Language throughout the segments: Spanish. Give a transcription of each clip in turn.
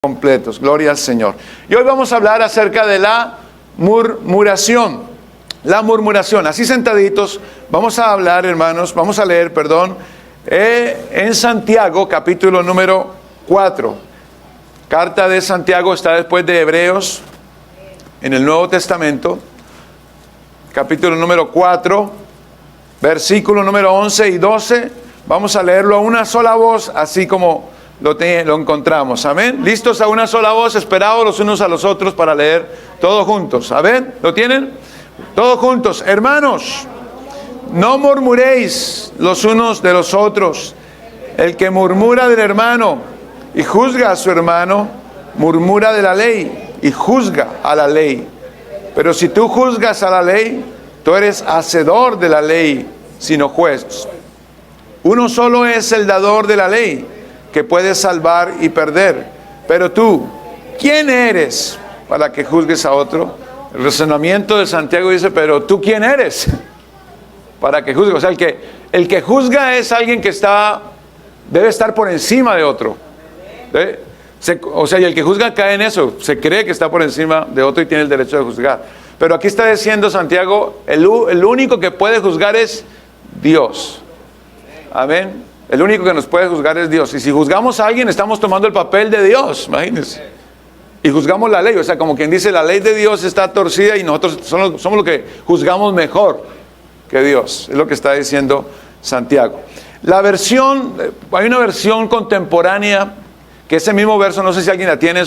completos. Gloria al Señor. Y hoy vamos a hablar acerca de la murmuración. La murmuración. Así sentaditos, vamos a hablar, hermanos, vamos a leer, en Santiago, capítulo número 4. Carta de Santiago está después de Hebreos, en el Nuevo Testamento. Capítulo número 4, versículo número 11 y 12. Vamos a leerlo a una sola voz, así como lo encontramos. Amén. ¿Listos a una sola voz? Esperados los unos a los otros para leer todos juntos. Amén. ¿Lo tienen? Todos juntos. Hermanos, no murmuréis los unos de los otros. El que murmura del hermano y juzga a su hermano, murmura de la ley y juzga a la ley. Pero si tú juzgas a la ley, tú eres hacedor de la ley, sino juez. Uno solo es el dador de la ley, que puede salvar y perder. Pero tú, ¿quién eres para que juzgues a otro? El razonamiento de Santiago dice, pero tú, ¿quién eres para que juzgues? O sea, el que juzga es alguien que debe estar por encima de otro. Y el que juzga cae en eso, se cree que está por encima de otro y tiene el derecho de juzgar. Pero aquí está diciendo Santiago, el único que puede juzgar es Dios. Amén. El único que nos puede juzgar es Dios. Y si juzgamos a alguien, estamos tomando el papel de Dios, imagínense. Y juzgamos la ley, o sea, como quien dice, la ley de Dios está torcida y nosotros somos los que juzgamos mejor que Dios. Es lo que está diciendo Santiago. Hay una versión contemporánea, que ese mismo verso, no sé si alguien la tiene en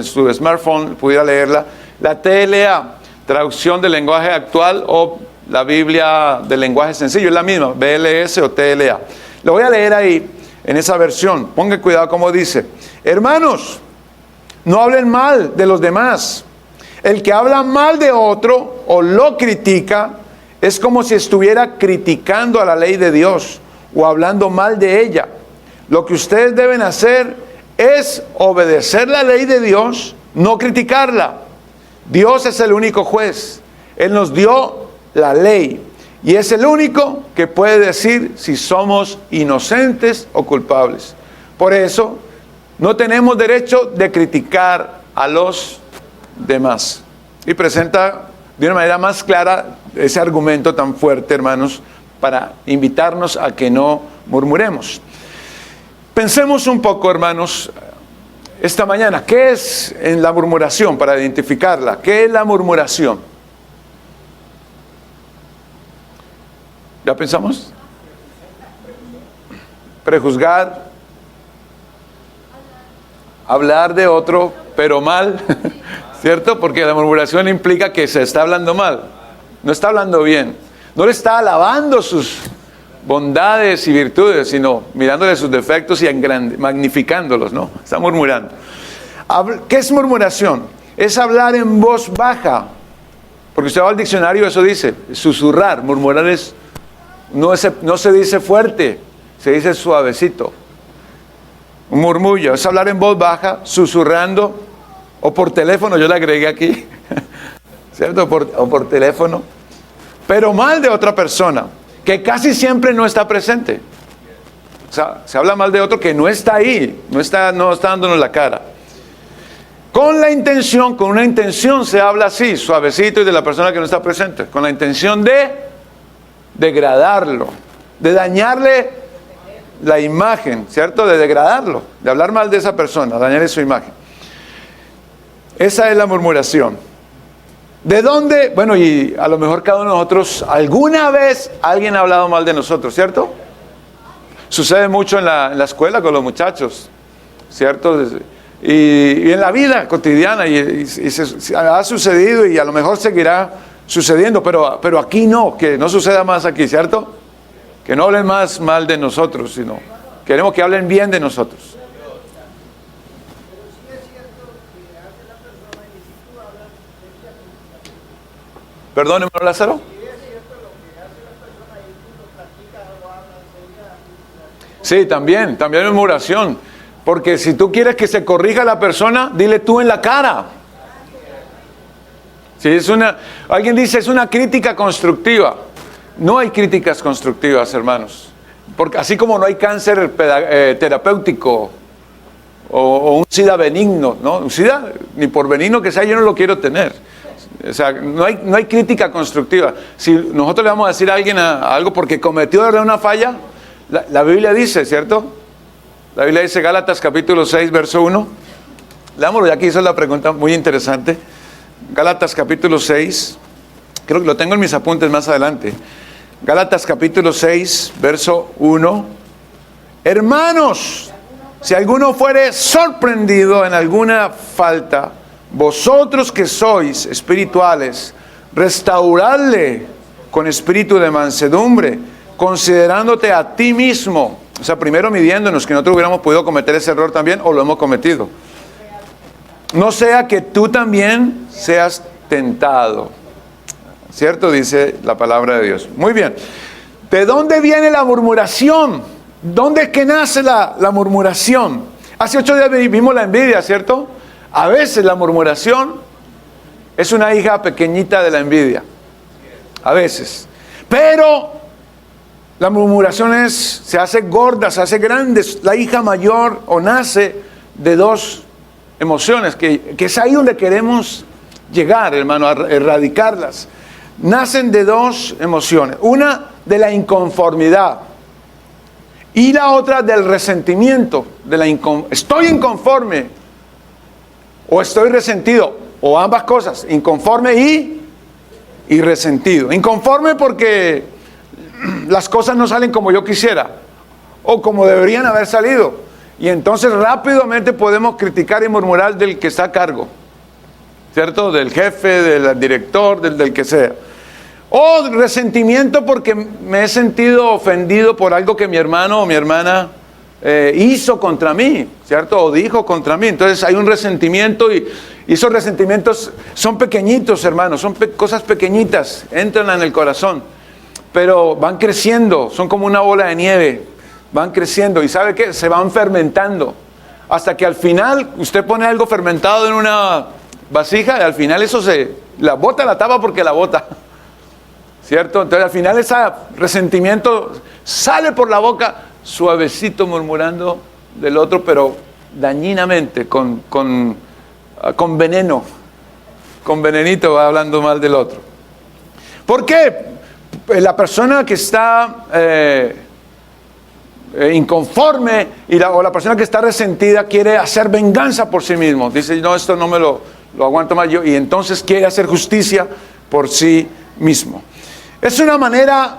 su smartphone, pudiera leerla, la TLA, traducción del lenguaje actual, o la Biblia del lenguaje sencillo, es la misma, BLS o TLA. Lo voy a leer ahí, en esa versión. Pongan cuidado como dice. Hermanos, no hablen mal de los demás. El que habla mal de otro o lo critica, es como si estuviera criticando a la ley de Dios o hablando mal de ella. Lo que ustedes deben hacer es obedecer la ley de Dios, no criticarla. Dios es el único juez. Él nos dio la ley. Y es el único que puede decir si somos inocentes o culpables. Por eso, no tenemos derecho de criticar a los demás. Y presenta de una manera más clara ese argumento tan fuerte, hermanos, para invitarnos a que no murmuremos. Pensemos un poco, hermanos, esta mañana, ¿qué es en la murmuración? Para identificarla, ¿qué es la murmuración? ¿Ya pensamos? Prejuzgar, hablar de otro, pero mal, ¿cierto? Porque la murmuración implica que se está hablando mal, no está hablando bien, no le está alabando sus bondades y virtudes, sino mirándole sus defectos y magnificándolos, ¿no? Está murmurando. ¿Qué es murmuración? Es hablar en voz baja, porque usted va al diccionario, eso dice, susurrar. Murmurar no se dice fuerte, se dice suavecito. Un murmullo es hablar en voz baja, susurrando, o por teléfono, yo le agregué aquí, ¿cierto? O por teléfono, pero mal de otra persona, que casi siempre no está presente. O sea, se habla mal de otro que no está ahí, no está dándonos la cara. Con una intención se habla así, suavecito, y de la persona que no está presente, con la intención de degradarlo, de dañarle la imagen, ¿cierto? De degradarlo, de hablar mal de esa persona, dañarle su imagen. Esa es la murmuración. ¿De dónde? Bueno, y a lo mejor cada uno de nosotros, alguna vez alguien ha hablado mal de nosotros, ¿cierto? Sucede mucho en la escuela con los muchachos, ¿cierto? Y en la vida cotidiana, y ha sucedido y a lo mejor seguirá sucediendo, pero aquí no, que no suceda más aquí, ¿cierto? Que no hablen más mal de nosotros, sino queremos que hablen bien de nosotros. Perdón, hermano Lázaro. Sí, también es murmuración, porque si tú quieres que se corrija la persona, dile tú en la cara. Si alguien dice, es una crítica constructiva. No hay críticas constructivas, hermanos. Porque así como no hay cáncer terapéutico o un SIDA benigno, ¿no? Un SIDA, ni por benigno que sea, yo no lo quiero tener. O sea, no hay crítica constructiva. Si nosotros le vamos a decir a alguien algo porque cometió de verdad una falla, la Biblia dice, ¿cierto? La Biblia dice, Gálatas capítulo 6, verso 1. Leámoslo, ya que hizo la pregunta muy interesante. Gálatas capítulo 6, creo que lo tengo en mis apuntes más adelante. Gálatas capítulo 6, verso 1. Hermanos, si alguno fuere sorprendido en alguna falta, vosotros que sois espirituales, restauradle con espíritu de mansedumbre, considerándote a ti mismo. O sea, primero midiéndonos que nosotros hubiéramos podido cometer ese error también, o lo hemos cometido. No sea que tú también seas tentado. ¿Cierto? Dice la palabra de Dios. Muy bien. ¿De dónde viene la murmuración? ¿Dónde es que nace la murmuración? Hace 8 días vimos la envidia, ¿cierto? A veces la murmuración es una hija pequeñita de la envidia. A veces. Pero la murmuración se hace gorda, se hace grande. La hija mayor o nace de dos emociones, que es ahí donde queremos llegar, hermano, a erradicarlas. Nacen de dos emociones. Una de la inconformidad y la otra del resentimiento. Estoy inconforme o estoy resentido, o ambas cosas, inconforme y resentido. Inconforme porque las cosas no salen como yo quisiera o como deberían haber salido, y entonces rápidamente podemos criticar y murmurar del que está a cargo, ¿cierto? Del jefe, del director, del que sea. O resentimiento porque me he sentido ofendido por algo que mi hermano o mi hermana hizo contra mí, ¿cierto? O dijo contra mí. Entonces hay un resentimiento, y esos resentimientos son pequeñitos, hermanos, son cosas pequeñitas, entran en el corazón, pero van creciendo, son como una bola de nieve, van creciendo, y ¿sabe qué? Se van fermentando, hasta que al final usted pone algo fermentado en una vasija y al final eso la bota, la tapa porque la bota, ¿cierto? Entonces al final ese resentimiento sale por la boca, suavecito, murmurando del otro, pero dañinamente, con veneno, con venenito va hablando mal del otro. ¿Por qué? La persona que está inconforme o la persona que está resentida quiere hacer venganza por sí mismo. Dice, no, esto no me lo aguanto más yo, y entonces quiere hacer justicia por sí mismo. Es una manera,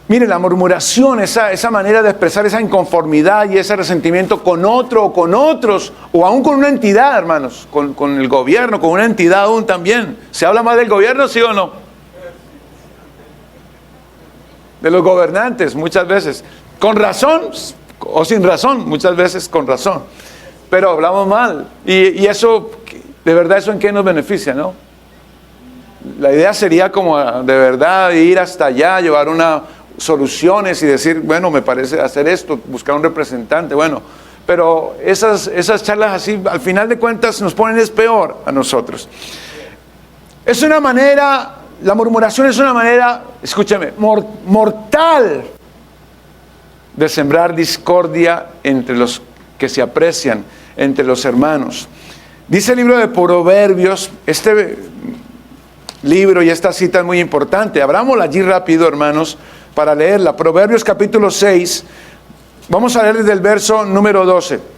mire, la murmuración, esa manera de expresar esa inconformidad y ese resentimiento con otro o con otros, o aún con una entidad, hermanos, con el gobierno, con una entidad aún también. ¿Se habla más del gobierno, sí o no? De los gobernantes, muchas veces. Con razón o sin razón, muchas veces con razón. Pero hablamos mal. Y eso, de verdad, ¿eso en qué nos beneficia, no? La idea sería como de verdad ir hasta allá, llevar unas soluciones y decir, bueno, me parece hacer esto, buscar un representante, bueno. Pero esas charlas así, al final de cuentas, nos ponen es peor a nosotros. Es una manera, la murmuración es una manera, escúchame, mortal de sembrar discordia entre los que se aprecian, entre los hermanos. Dice el libro de Proverbios, este libro y esta cita es muy importante. Abrámosla allí rápido, hermanos, para leerla. Proverbios capítulo 6, vamos a leer desde el verso número 12.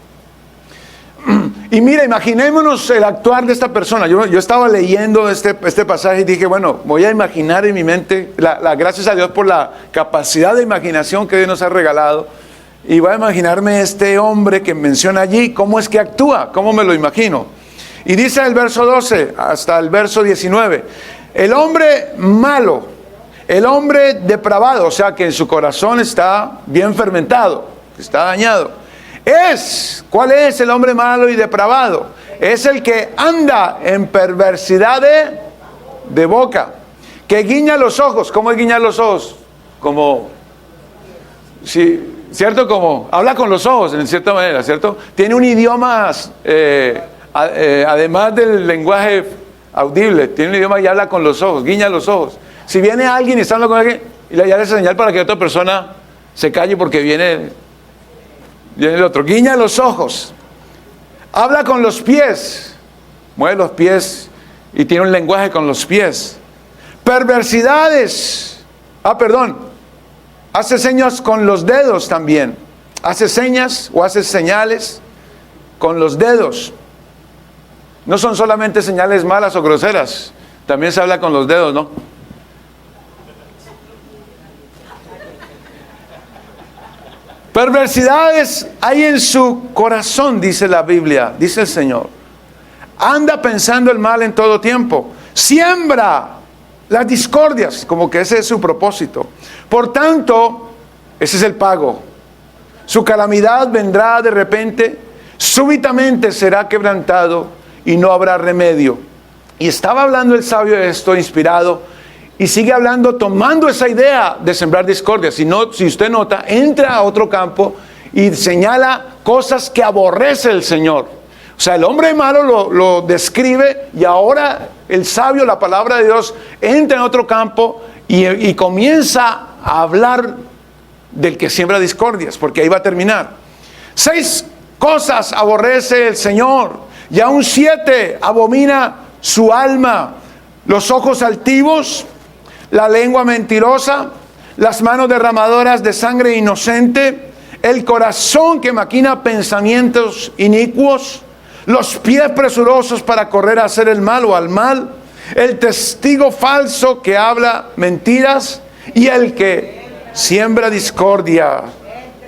Y mira, imaginémonos el actuar de esta persona. Yo estaba leyendo este pasaje y dije, bueno, voy a imaginar en mi mente, gracias a Dios por la capacidad de imaginación que Dios nos ha regalado, y voy a imaginarme este hombre que menciona allí, cómo es que actúa, cómo me lo imagino. Y dice el verso 12 hasta el verso 19, el hombre malo, el hombre depravado, o sea que en su corazón está bien fermentado, está dañado. ¿Cuál es el hombre malo y depravado? Es el que anda en perversidad de boca, que guiña los ojos. ¿Cómo es guiñar los ojos? Como, sí, ¿cierto? Como habla con los ojos, en cierta manera, ¿cierto? Tiene un idioma, además del lenguaje audible, tiene un idioma y habla con los ojos, guiña los ojos. Si viene alguien y está hablando con alguien, y le hace señal para que otra persona se calle porque viene el otro, guiña los ojos. Habla con los pies, mueve los pies y tiene un lenguaje con los pies. Perversidades, hace señas con los dedos también. Hace señas o hace señales con los dedos. No son solamente señales malas o groseras, también se habla con los dedos, ¿no? Perversidades hay en su corazón, dice la Biblia, dice el Señor. Anda pensando el mal en todo tiempo. Siembra las discordias, como que ese es su propósito. Por tanto, ese es el pago. Su calamidad vendrá de repente, súbitamente será quebrantado y no habrá remedio. Y estaba hablando el sabio de esto, inspirado, y sigue hablando, tomando esa idea de sembrar discordia. Si usted nota, entra a otro campo y señala cosas que aborrece el Señor. O sea, el hombre malo lo describe, y ahora el sabio, la palabra de Dios, entra en otro campo y comienza a hablar del que siembra discordias, porque ahí va a terminar. 6 cosas aborrece el Señor, y aún 7 abomina su alma: los ojos altivos, la lengua mentirosa, las manos derramadoras de sangre inocente, el corazón que maquina pensamientos inicuos, los pies presurosos para correr a hacer el mal o al mal, el testigo falso que habla mentiras, y el que siembra discordia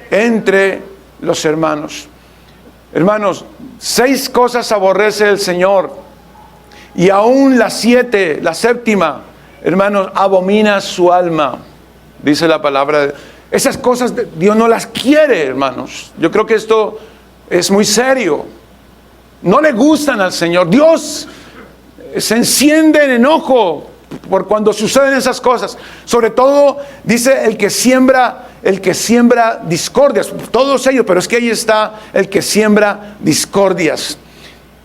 entre los hermanos. Hermanos, 6 cosas aborrece el Señor, y aún la 7ª, hermanos, abomina su alma, dice la palabra. Esas cosas Dios no las quiere, hermanos. Yo creo que esto es muy serio. No le gustan al Señor. Dios se enciende en enojo por cuando suceden esas cosas. Sobre todo, dice, el que siembra discordias. Todos ellos, pero es que ahí está el que siembra discordias.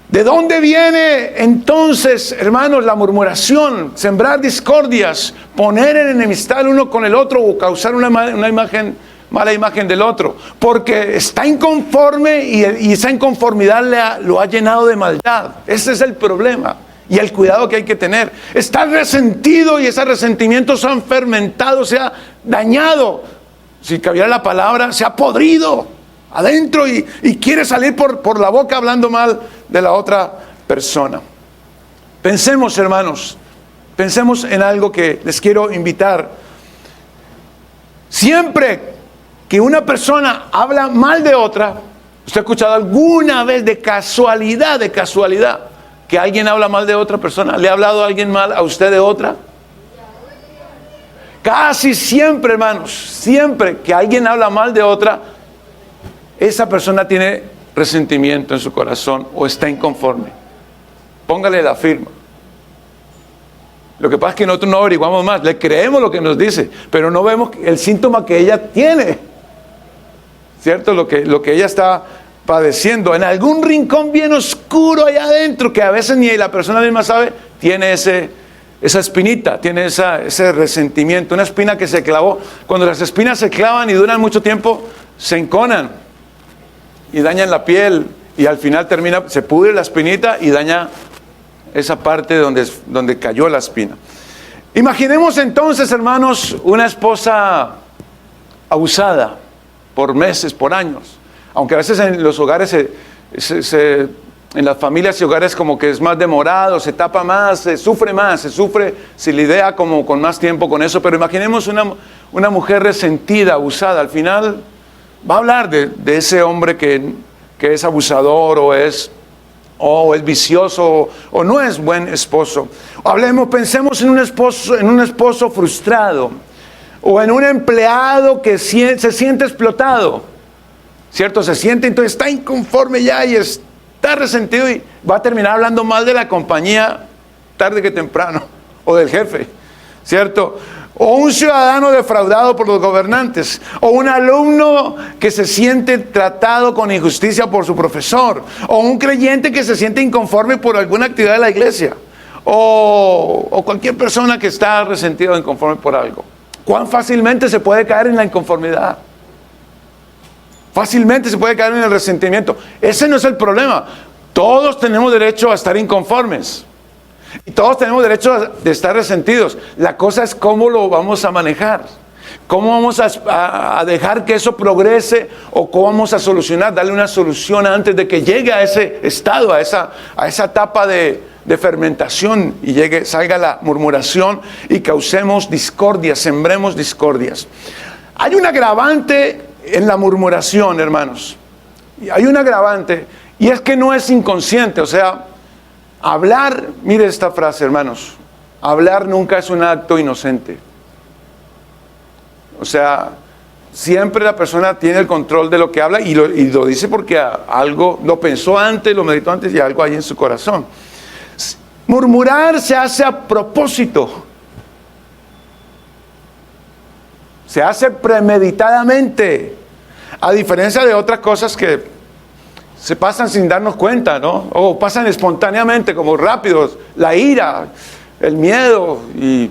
¿De dónde viene entonces, hermanos, la murmuración? Sembrar discordias, poner en enemistad el uno con el otro, o causar una mala imagen del otro, porque está inconforme, y esa inconformidad lo ha llenado de maldad. Ese es el problema y el cuidado que hay que tener. Está resentido, y ese resentimiento se ha fermentado, se ha dañado, si cabiera la palabra, se ha podrido adentro, y quiere salir por la boca hablando mal de la otra persona. Pensemos, hermanos, pensemos en algo que les quiero invitar. Siempre que una persona habla mal de otra, ¿usted ha escuchado alguna vez de casualidad, que alguien habla mal de otra persona? ¿Le ha hablado a alguien mal a usted de otra? Casi siempre, hermanos, siempre que alguien habla mal de otra, esa persona tiene resentimiento en su corazón o está inconforme. Póngale la firma. Lo que pasa es que nosotros no averiguamos más, le creemos lo que nos dice, pero no vemos el síntoma que ella tiene, ¿cierto? Lo que ella está padeciendo en algún rincón bien oscuro allá adentro, que a veces ni la persona misma sabe, tiene esa espinita, tiene ese resentimiento, una espina que se clavó. Cuando las espinas se clavan y duran mucho tiempo, se enconan y dañan la piel, y al final se pudre la espinita y daña esa parte donde cayó la espina. Imaginemos entonces, hermanos, una esposa abusada por meses, por años. Aunque a veces en los hogares, en las familias y hogares, como que es más demorado, se tapa más, se sufre, si lidia como con más tiempo con eso. Pero imaginemos una mujer resentida, abusada. Al final va a hablar de ese hombre que es abusador, o es vicioso, o no es buen esposo. Pensemos en un esposo frustrado, o en un empleado que se siente explotado, ¿cierto? entonces está inconforme ya, y está resentido, y va a terminar hablando mal de la compañía tarde que temprano, o del jefe, ¿cierto? O un ciudadano defraudado por los gobernantes, o un alumno que se siente tratado con injusticia por su profesor, o un creyente que se siente inconforme por alguna actividad de la iglesia, o cualquier persona que está resentido o inconforme por algo. ¿Cuán fácilmente se puede caer en la inconformidad? Fácilmente se puede caer en el resentimiento. Ese no es el problema. Todos tenemos derecho a estar inconformes. Y todos tenemos derecho de estar resentidos. La cosa es cómo lo vamos a manejar. ¿Cómo vamos a dejar que eso progrese? ¿O cómo vamos a solucionar? Darle una solución antes de que llegue a ese estado, a esa etapa de fermentación y salga la murmuración y causemos discordias, sembremos discordias. Hay un agravante en la murmuración, hermanos. Hay un agravante y es que no es inconsciente. O sea, hablar, mire esta frase, hermanos. Hablar nunca es un acto inocente. O sea, siempre la persona tiene el control de lo que habla y lo dice porque algo lo pensó antes, lo meditó antes y algo hay en su corazón. Murmurar se hace a propósito. Se hace premeditadamente. A diferencia de otras cosas que se pasan sin darnos cuenta, ¿no? O pasan espontáneamente, como rápidos. La ira, el miedo y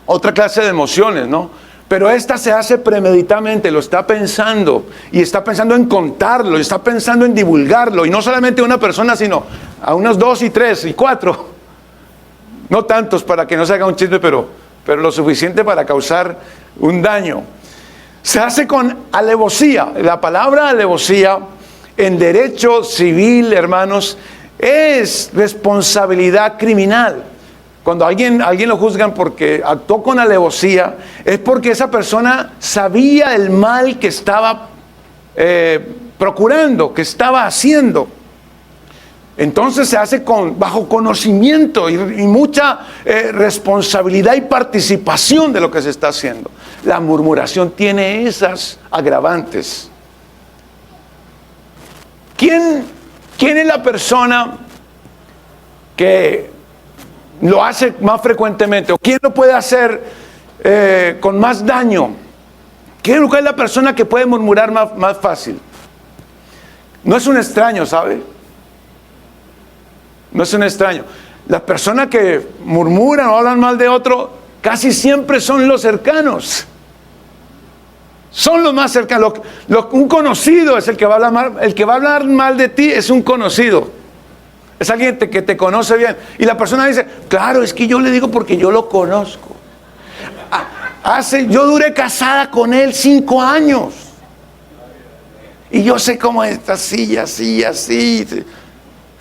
otra clase de emociones, ¿no? Pero esta se hace premeditadamente, lo está pensando. Y está pensando en contarlo, y está pensando en divulgarlo. Y no solamente a una persona, sino a unos 2 y 3 y 4. No tantos para que no se haga un chisme, pero lo suficiente para causar un daño. Se hace con alevosía. La palabra alevosía en derecho civil, hermanos, es responsabilidad criminal. Cuando alguien lo juzgan porque actuó con alevosía, es porque esa persona sabía el mal que estaba procurando, que estaba haciendo. Entonces se hace bajo conocimiento y mucha responsabilidad y participación de lo que se está haciendo. La murmuración tiene esas agravantes. ¿Quién es la persona que lo hace más frecuentemente? ¿O quién lo puede hacer con más daño? ¿Quién es la persona que puede murmurar más fácil? No es un extraño, ¿sabe? No es un extraño. Las personas que murmuran o hablan mal de otro casi siempre son los cercanos. Son los más cercanos. Un conocido es el que va a hablar mal. El que va a hablar mal de ti es un conocido. Es alguien que te conoce bien. Y la persona dice, claro, es que yo le digo porque yo lo conozco. Yo duré casada con él 5 años. Y yo sé cómo es así, así, así.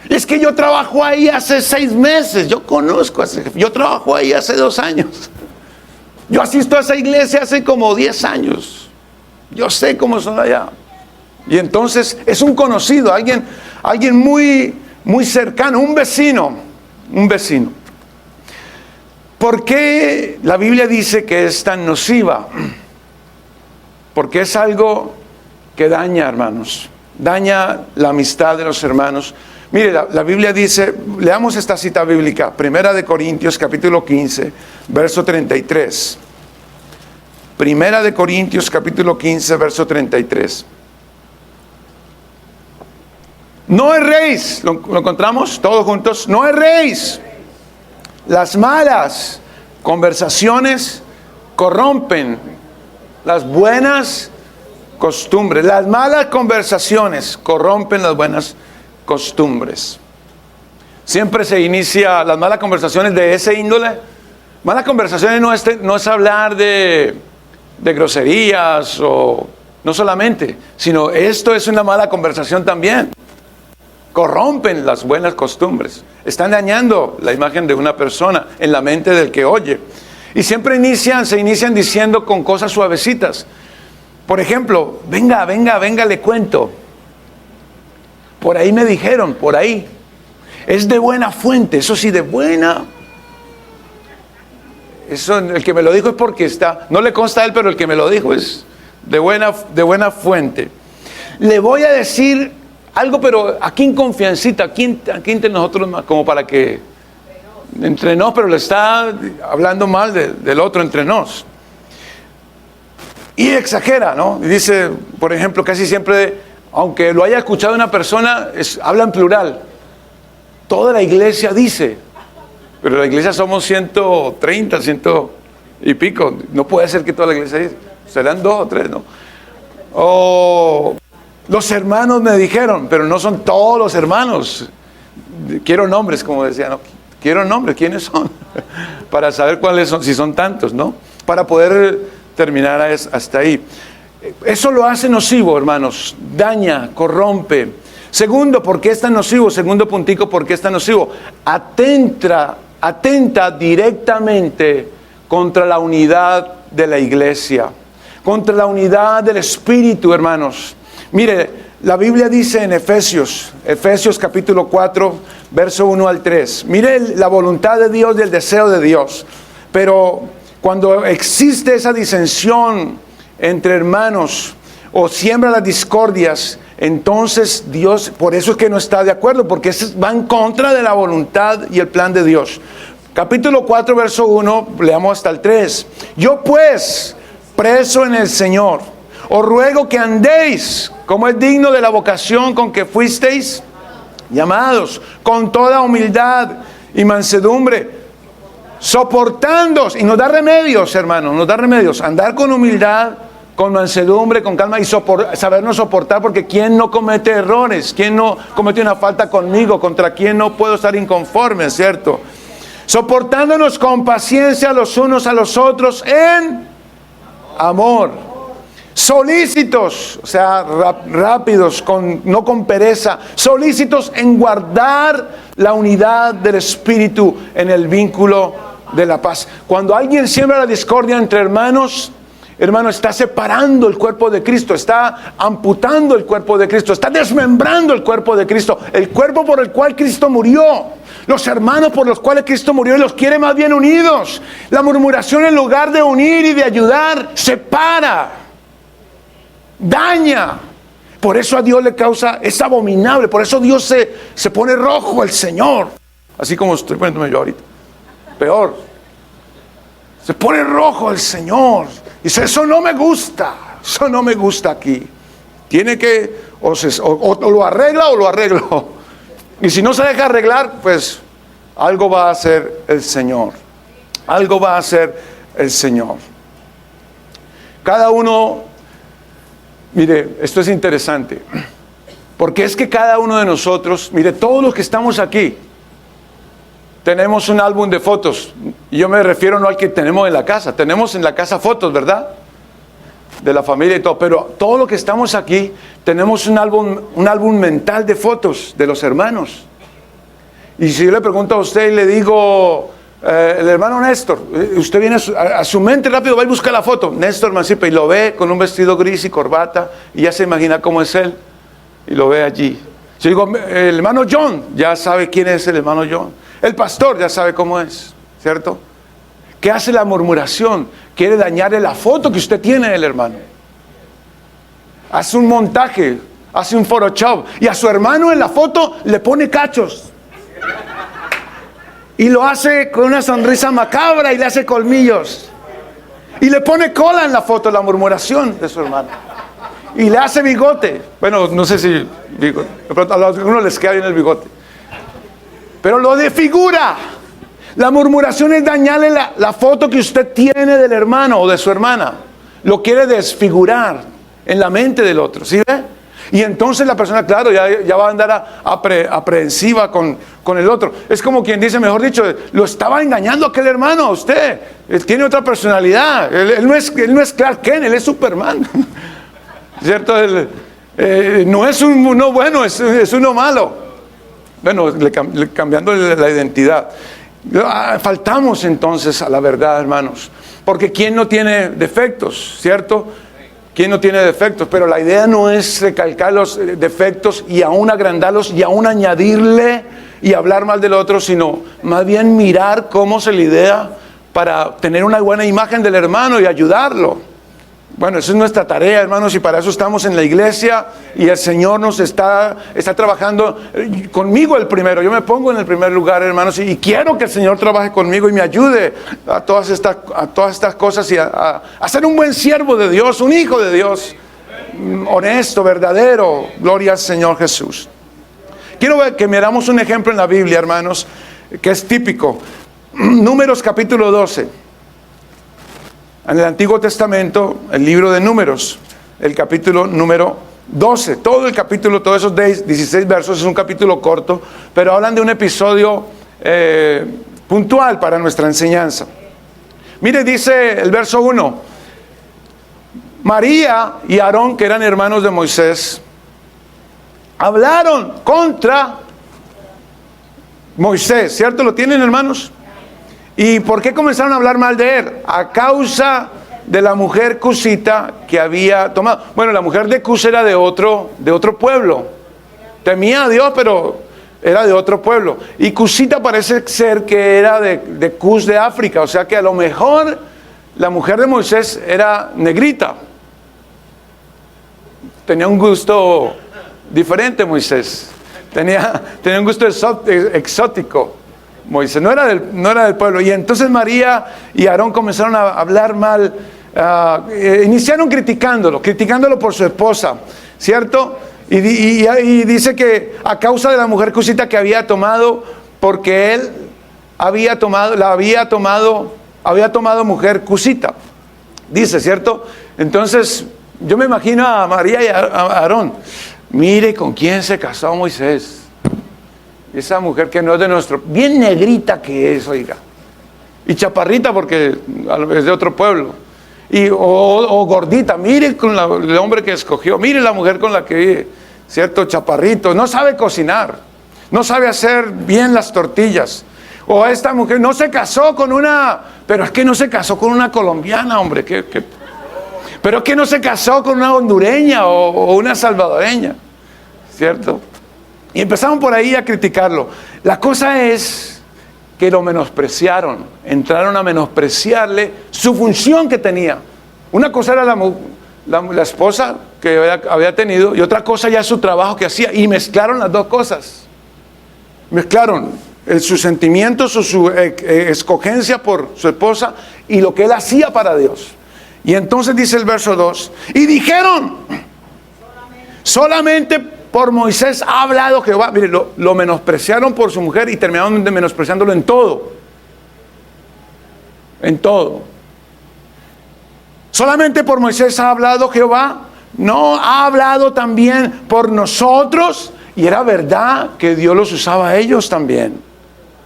Es que yo trabajo ahí hace 6 meses. Yo conozco, yo trabajo ahí hace 2 años. Yo asisto a esa iglesia hace como 10 años. Yo sé cómo son allá. Y entonces es un conocido, alguien muy, muy cercano, un vecino. ¿Por qué la Biblia dice que es tan nociva? Porque es algo que daña, hermanos. Daña la amistad de los hermanos. Mire, la Biblia dice, leamos esta cita bíblica, 1 Corintios capítulo 15, verso 33. 1 Corintios capítulo 15, verso 33. No erréis, ¿lo encontramos todos juntos? No erréis. Las malas conversaciones corrompen las buenas costumbres. Las malas conversaciones corrompen las buenas costumbres. Siempre se inicia las malas conversaciones de ese índole. Malas conversaciones no es hablar de groserías o no solamente, sino esto es una mala conversación también. Corrompen las buenas costumbres. Están dañando la imagen de una persona en la mente del que oye. Y siempre se inician diciendo con cosas suavecitas. Por ejemplo, venga, le cuento. Por ahí me dijeron, por ahí. Es de buena fuente, eso sí, de buena. Eso, el que me lo dijo es porque no le consta a él, pero el que me lo dijo es de buena fuente. Le voy a decir algo, pero aquí en confiancita, aquí entre nosotros, como para que entre nos, pero le está hablando mal del otro entre nos. Y exagera, ¿no? Y dice, por ejemplo, casi siempre, aunque lo haya escuchado una persona, habla en plural. Toda la iglesia dice, pero la iglesia somos 130, 100 y pico. No puede ser que toda la iglesia dice. Serán 2 o 3, ¿no? O los hermanos me dijeron, pero no son todos los hermanos. Quiero nombres, como decía, ¿no? Quiero nombres, ¿quiénes son? Para saber cuáles son, si son tantos, ¿no? Para poder terminar hasta ahí. Eso lo hace nocivo, hermanos. Daña, corrompe. Segundo, ¿por qué es tan nocivo? Segundo puntico, ¿por qué es tan nocivo? Atenta directamente contra la unidad de la iglesia, contra la unidad del Espíritu, hermanos. Mire, la Biblia dice en Efesios capítulo 4, verso 1 al 3. Mire la voluntad de Dios y el deseo de Dios. Pero cuando existe esa disensión entre hermanos o siembra las discordias, entonces Dios, por eso es que no está de acuerdo, porque va en contra de la voluntad y el plan de Dios. Capítulo 4, verso 1, leamos hasta el 3. Yo pues, preso en el Señor, os ruego que andéis como es digno de la vocación con que fuisteis llamados, con toda humildad y mansedumbre, soportándoos. Y nos da remedios, hermanos, nos da remedios. Andar con humildad, con mansedumbre, con calma y sabernos soportar, porque ¿quién no comete errores? ¿Quién no comete una falta conmigo? ¿Contra quién no puedo estar inconforme, cierto? Soportándonos con paciencia los unos a los otros en amor. Solícitos, o sea, rápidos, no con pereza, solícitos en guardar la unidad del Espíritu en el vínculo de la paz. Cuando alguien siembra la discordia entre hermanos, hermano, está separando el cuerpo de Cristo, está amputando el cuerpo de Cristo, está desmembrando el cuerpo de Cristo, el cuerpo por el cual Cristo murió. Los hermanos por los cuales Cristo murió y los quiere más bien unidos. La murmuración, en lugar de unir y de ayudar, separa, daña. Por eso a Dios le causa, es abominable. Por eso Dios se pone rojo, el Señor. Así como estoy poniéndome yo ahorita. Peor. Se pone rojo el Señor. Dice, eso no me gusta. Eso no me gusta aquí. Tiene que, o lo arregla o lo arreglo. Y si no se deja arreglar, pues algo va a hacer el Señor. Algo va a hacer el Señor. Cada uno, mire, esto es interesante. Porque es que cada uno de nosotros, mire, todos los que estamos aquí, tenemos un álbum de fotos. Y yo me refiero no al que tenemos en la casa. Tenemos en la casa fotos, ¿verdad? De la familia y todo. Pero todos los que estamos aquí, tenemos un álbum mental de fotos de los hermanos. Y si yo le pregunto a usted y le digo, el hermano Néstor, usted viene a su mente rápido, va y busca la foto. Néstor Mancipa, y lo ve con un vestido gris y corbata, y ya se imagina cómo es él. Y lo ve allí. Si digo, el hermano John, ya sabe quién es el hermano John. El pastor ya sabe cómo es, ¿cierto? ¿Qué hace la murmuración? Quiere dañarle la foto que usted tiene del hermano. Hace un montaje, hace un Photoshop, y a su hermano en la foto le pone cachos. Y lo hace con una sonrisa macabra y le hace colmillos. Y le pone cola en la foto, la murmuración de su hermano. Y le hace bigote. Bueno, no sé si bigote. De pronto a algunos les queda bien el bigote. Pero lo desfigura. La murmuración es dañarle la foto que usted tiene del hermano o de su hermana. Lo quiere desfigurar en la mente del otro, ¿sí ve? Y entonces la persona, claro, ya va a andar aprehensiva con el otro. Es como quien dice, mejor dicho, lo estaba engañando aquel hermano a usted. Él tiene otra personalidad. Él no es Clark Kent, él es Superman. ¿Cierto? No es uno bueno, es uno malo. Bueno, cambiando la identidad. Faltamos entonces a la verdad, hermanos. Porque ¿quién no tiene defectos? ¿Cierto? ¿Quién no tiene defectos? Pero la idea no es recalcar los defectos y aún agrandarlos y aún añadirle y hablar mal del otro, sino más bien mirar cómo se le idea para tener una buena imagen del hermano y ayudarlo. Bueno, esa es nuestra tarea, hermanos, y para eso estamos en la iglesia y el Señor nos está trabajando conmigo el primero. Yo me pongo en el primer lugar, hermanos, y quiero que el Señor trabaje conmigo y me ayude a todas estas cosas y a ser un buen siervo de Dios, un hijo de Dios, honesto, verdadero. Gloria al Señor Jesús. Quiero que miramos un ejemplo en la Biblia, hermanos, que es típico. Números capítulo 12. En el Antiguo Testamento, el libro de Números, el capítulo número 12, todo el capítulo, todos esos 16 versos, es un capítulo corto, pero hablan de un episodio puntual para nuestra enseñanza. Mire, dice el verso 1, María y Aarón, que eran hermanos de Moisés, hablaron contra Moisés, ¿cierto? ¿Lo tienen, hermanos? ¿Y por qué comenzaron a hablar mal de él? A causa de la mujer cusita que había tomado. Bueno, la mujer de Cus era de otro pueblo. Temía a Dios, pero era de otro pueblo. Y Cusita parece ser que era de Cus de África. O sea que a lo mejor la mujer de Moisés era negrita. Tenía un gusto diferente Moisés. Tenía un gusto exótico. Moisés no era del pueblo. Y entonces María y Aarón comenzaron a hablar mal. Iniciaron criticándolo por su esposa, ¿cierto? Y dice que a causa de la mujer cusita que había tomado, porque él había tomado mujer cusita, dice, ¿cierto? Entonces yo me imagino a María y a Aarón, mire con quién se casó Moisés. Esa mujer que no es de nuestro, bien negrita que es, oiga, y chaparrita porque es de otro pueblo, o gordita, mire con el hombre que escogió, mire la mujer con la que vive, cierto, chaparrito, no sabe cocinar, no sabe hacer bien las tortillas, o esta mujer no se casó con pero es que no se casó con una colombiana, hombre, pero es que no se casó con una hondureña o una salvadoreña, ¿cierto? Y empezaron por ahí a criticarlo. La cosa es que lo menospreciaron, entraron a menospreciarle su función que tenía. Una cosa era la esposa que había tenido y otra cosa ya su trabajo que hacía. Y mezclaron las dos cosas. Mezclaron sus sentimientos o su escogencia por su esposa y lo que él hacía para Dios. Y entonces dice el verso 2, y dijeron, solamente por Moisés ha hablado Jehová. Mire, lo menospreciaron por su mujer y terminaron menospreciándolo en todo. En todo. Solamente por Moisés ha hablado Jehová. No, ha hablado también por nosotros. Y era verdad que Dios los usaba a ellos también,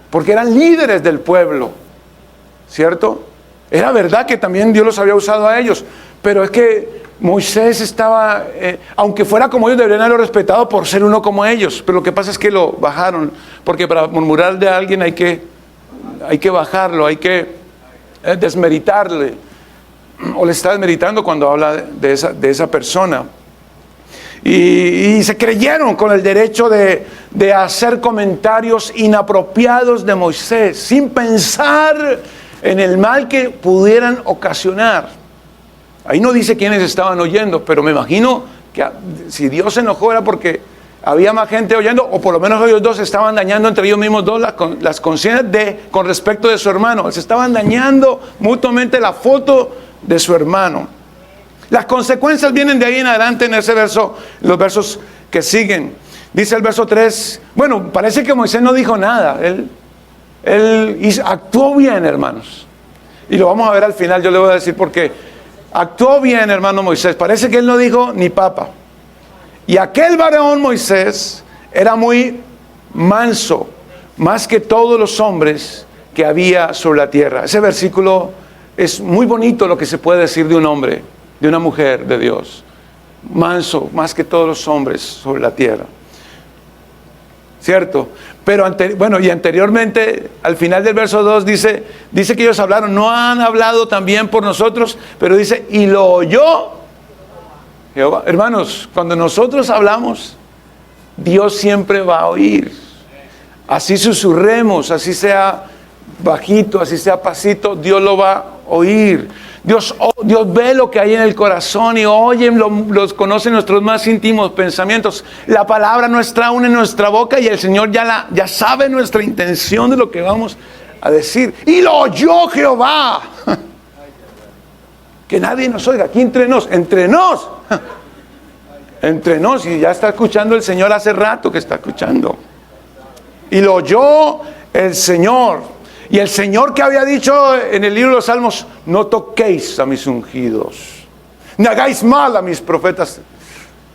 porque eran líderes del pueblo, ¿cierto? Era verdad que también Dios los había usado a ellos. Pero es que Moisés estaba, aunque fuera como ellos, deberían haberlo respetado por ser uno como ellos. Pero lo que pasa es que lo bajaron, porque para murmurar de alguien hay que bajarlo, hay que desmeritarle. O le está desmeritando cuando habla de esa persona. Y se creyeron con el derecho de hacer comentarios inapropiados de Moisés, sin pensar en el mal que pudieran ocasionar. Ahí no dice quiénes estaban oyendo, pero me imagino que si Dios se enojó era porque había más gente oyendo, o por lo menos ellos dos estaban dañando entre ellos mismos dos las conciencias con respecto de su hermano. Se estaban dañando mutuamente la foto de su hermano. Las consecuencias vienen de ahí en adelante en ese verso, los versos que siguen. Dice el verso 3, bueno, parece que Moisés no dijo nada. Él actuó bien, hermanos. Y lo vamos a ver al final, yo le voy a decir por qué. Actuó bien, hermano Moisés. Parece que él no dijo ni papa. Y aquel varón Moisés era muy manso, más que todos los hombres que había sobre la tierra. Ese versículo es muy bonito, lo que se puede decir de un hombre, de una mujer de Dios. Manso, más que todos los hombres sobre la tierra. ¿Cierto? Pero anteriormente, al final del verso 2 dice que ellos hablaron, no han hablado también por nosotros, pero dice, y lo oyó Jehová. Hermanos, cuando nosotros hablamos, Dios siempre va a oír. Así susurremos, así sea bajito, así sea pasito, Dios lo va a oír. Dios ve lo que hay en el corazón y oye, los conoce nuestros más íntimos pensamientos. La palabra no está aún en nuestra boca y el Señor ya sabe nuestra intención de lo que vamos a decir. Y lo oyó Jehová. Que nadie nos oiga, aquí entre nos, y ya está escuchando el Señor hace rato que está escuchando. Y lo oyó el Señor. Y el Señor que había dicho en el libro de los Salmos, no toquéis a mis ungidos, ni hagáis mal a mis profetas.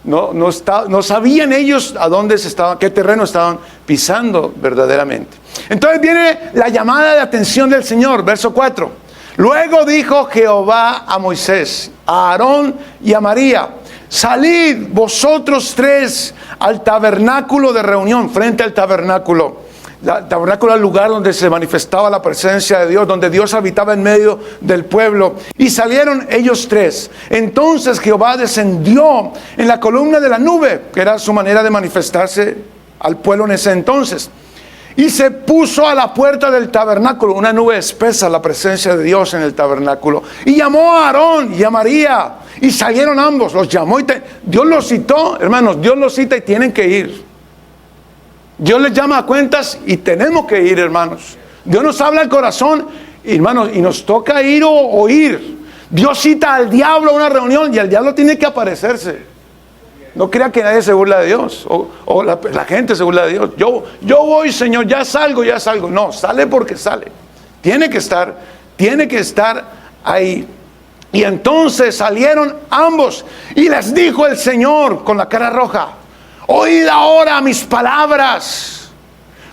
No sabían ellos a dónde qué terreno estaban pisando verdaderamente. Entonces viene la llamada de atención del Señor, verso 4. Luego dijo Jehová a Moisés, a Aarón y a María: salid vosotros tres al tabernáculo de reunión, frente al tabernáculo. El tabernáculo era el lugar donde se manifestaba la presencia de Dios, donde Dios habitaba en medio del pueblo. Y salieron ellos tres. Entonces Jehová descendió en la columna de la nube, que era su manera de manifestarse al pueblo en ese entonces. Y se puso a la puerta del tabernáculo, una nube espesa, la presencia de Dios en el tabernáculo. Y llamó a Aarón y a María. Y salieron ambos, los llamó. Dios los citó, hermanos, Dios los cita y tienen que ir. Dios les llama a cuentas y tenemos que ir, hermanos. Dios nos habla al corazón, hermanos, y nos toca ir o oír. Dios cita al diablo a una reunión y el diablo tiene que aparecerse. No crea que nadie se burla de Dios o la gente se burla de Dios. Yo voy, Señor, ya salgo. No, sale porque sale. Tiene que estar ahí. Y entonces salieron ambos y les dijo el Señor con la cara roja: oíd ahora mis palabras.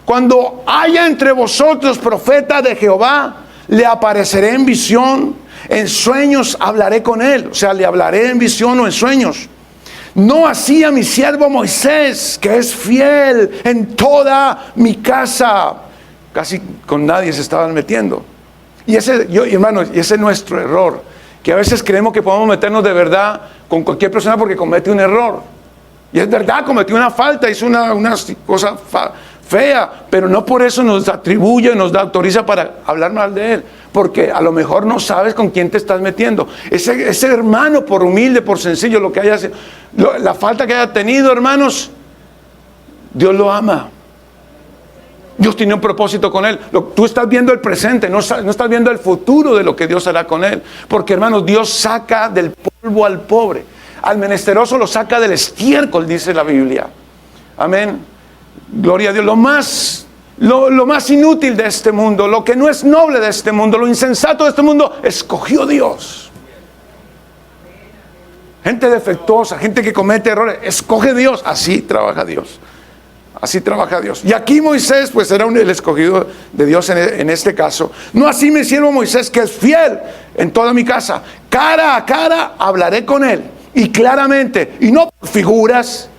Cuando haya entre vosotros profeta de Jehová, le apareceré en visión, en sueños hablaré con él. O sea, le hablaré en visión o en sueños. No así a mi siervo Moisés, que es fiel en toda mi casa. Casi con nadie se estaban metiendo. Hermanos, y ese es nuestro error, que a veces creemos que podemos meternos de verdad con cualquier persona porque comete un error. Y es verdad, cometió una falta, hizo una cosa fea, pero no por eso nos atribuye, nos autoriza para hablar mal de él, porque a lo mejor no sabes con quién te estás metiendo. Ese hermano, por humilde, por sencillo, lo que haya sido, la falta que haya tenido, hermanos, Dios lo ama. Dios tiene un propósito con él. Tú estás viendo el presente, no estás viendo el futuro de lo que Dios hará con él, porque, hermanos, Dios saca del polvo al pobre. Al menesteroso lo saca del estiércol, dice la Biblia. Amén. Gloria a Dios. Lo más inútil de este mundo, lo que no es noble de este mundo, lo insensato de este mundo, escogió Dios. Gente defectuosa, gente que comete errores, escoge Dios. Así trabaja Dios. Así trabaja Dios. Y aquí Moisés, pues era el escogido de Dios en este caso. No así mi siervo Moisés, que es fiel en toda mi casa. Cara a cara hablaré con él. Y claramente, y no por figuras,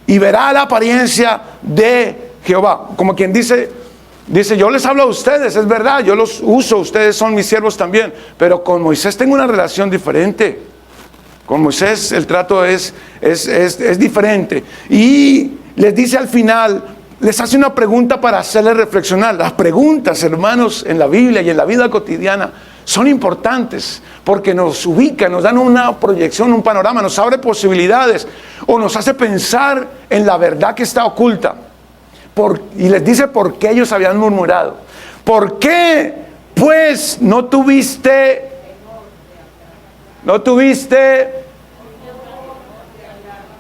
y verá la apariencia de Jehová. Como quien dice, yo les hablo a ustedes, es verdad, yo los uso, ustedes son mis siervos también, pero con Moisés tengo una relación diferente. Con Moisés el trato es diferente. Y les dice al final, les hace una pregunta para hacerles reflexionar. Las preguntas, hermanos, en la Biblia y en la vida cotidiana son importantes porque nos ubican, nos dan una proyección, un panorama, nos abre posibilidades o nos hace pensar en la verdad que está oculta. Y les dice por qué ellos habían murmurado. ¿Por qué, pues, no tuviste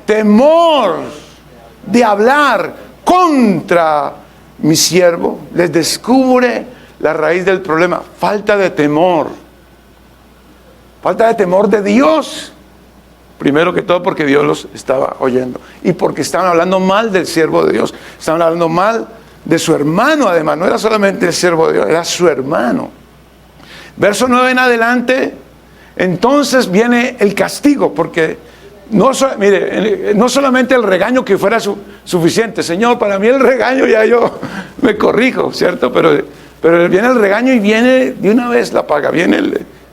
temor de hablar contra mi siervo? Les descubre la raíz del problema: falta de temor. Falta de temor de Dios. Primero que todo porque Dios los estaba oyendo. Y porque estaban hablando mal del siervo de Dios. Estaban hablando mal de su hermano, además. No era solamente el siervo de Dios, era su hermano. Verso 9 en adelante. Entonces viene el castigo. Porque no solamente el regaño que fuera suficiente. Señor, para mí el regaño ya yo me corrijo, ¿cierto? Pero viene el regaño y viene de una vez la paga, viene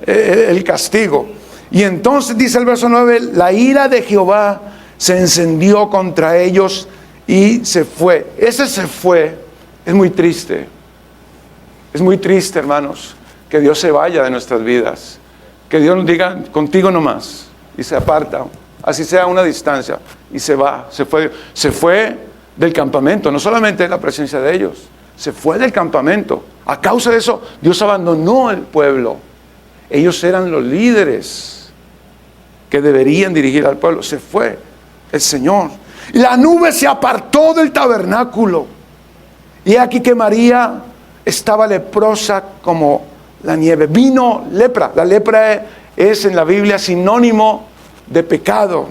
el castigo. Y entonces dice el verso 9, la ira de Jehová se encendió contra ellos y se fue. Ese se fue es muy triste. Es muy triste, hermanos, que Dios se vaya de nuestras vidas. Que Dios nos diga, contigo no más, y se aparta, así sea a una distancia, y se va. Se fue del campamento, no solamente de la presencia de ellos. Se fue del campamento. A causa de eso, Dios abandonó el pueblo. Ellos eran los líderes que deberían dirigir al pueblo. Se fue el Señor. La nube se apartó del tabernáculo. Y aquí que María estaba leprosa como la nieve. Vino lepra. La lepra es en la Biblia sinónimo de pecado.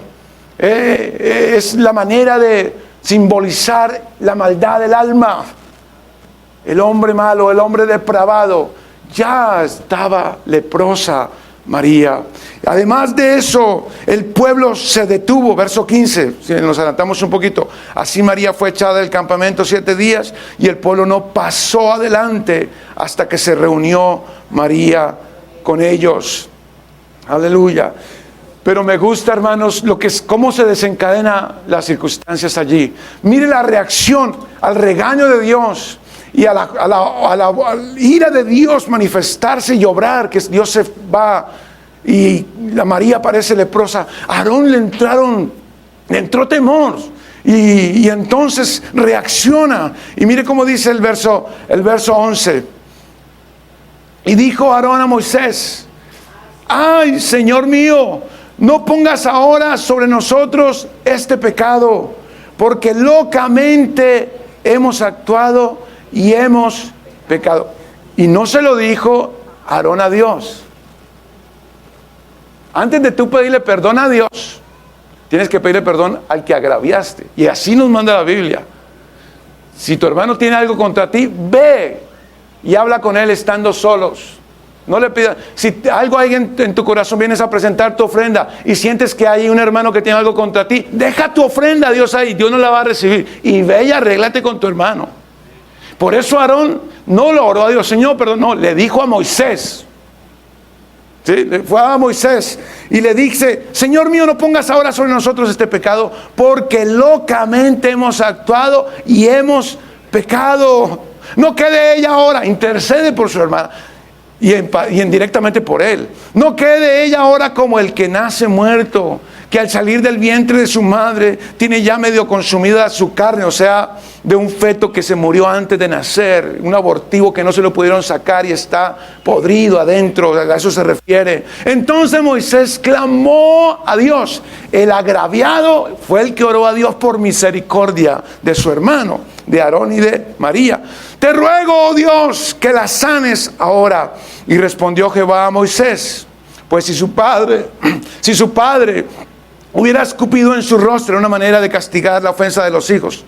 Es la manera de simbolizar la maldad del alma. El hombre malo, el hombre depravado, ya estaba leprosa María. Además de eso, el pueblo se detuvo. Verso 15, si nos adelantamos un poquito. Así María fue echada del campamento 7 días y el pueblo no pasó adelante hasta que se reunió María con ellos. Aleluya. Pero me gusta, hermanos, cómo se desencadena las circunstancias allí. Mire la reacción al regaño de Dios y a la ira de Dios manifestarse y obrar, que Dios se va y la María parece leprosa. A Aarón le entró temor y entonces reacciona. Y mire cómo dice el verso 11. Y dijo Aarón a Moisés: ay, Señor mío, no pongas ahora sobre nosotros este pecado, porque locamente hemos actuado y hemos pecado. Y no se lo dijo Aarón a Dios. Antes de tú pedirle perdón a Dios, tienes que pedirle perdón al que agraviaste. Y así nos manda la Biblia. Si tu hermano tiene algo contra ti, ve y habla con él estando solos. No le pidas. Si algo hay en tu corazón, vienes a presentar tu ofrenda y sientes que hay un hermano que tiene algo contra ti, deja tu ofrenda a Dios ahí, Dios no la va a recibir. Y ve y arréglate con tu hermano. Por eso Aarón no lo oró a Dios, Señor, perdón, no, le dijo a Moisés. ¿Sí? Fue a Moisés y le dice: Señor mío, no pongas ahora sobre nosotros este pecado, porque locamente hemos actuado y hemos pecado. No quede ella ahora, intercede por su hermana y indirectamente por él. No quede ella ahora como el que nace muerto, que al salir del vientre de su madre tiene ya medio consumida su carne, o sea, de un feto que se murió antes de nacer, un abortivo que no se lo pudieron sacar y está podrido adentro, a eso se refiere. Entonces Moisés clamó a Dios. El agraviado fue el que oró a Dios por misericordia de su hermano, de Aarón y de María. Te ruego, oh Dios, que la sanes ahora. Y respondió Jehová a Moisés: pues si su padre hubiera escupido en su rostro, una manera de castigar la ofensa de los hijos,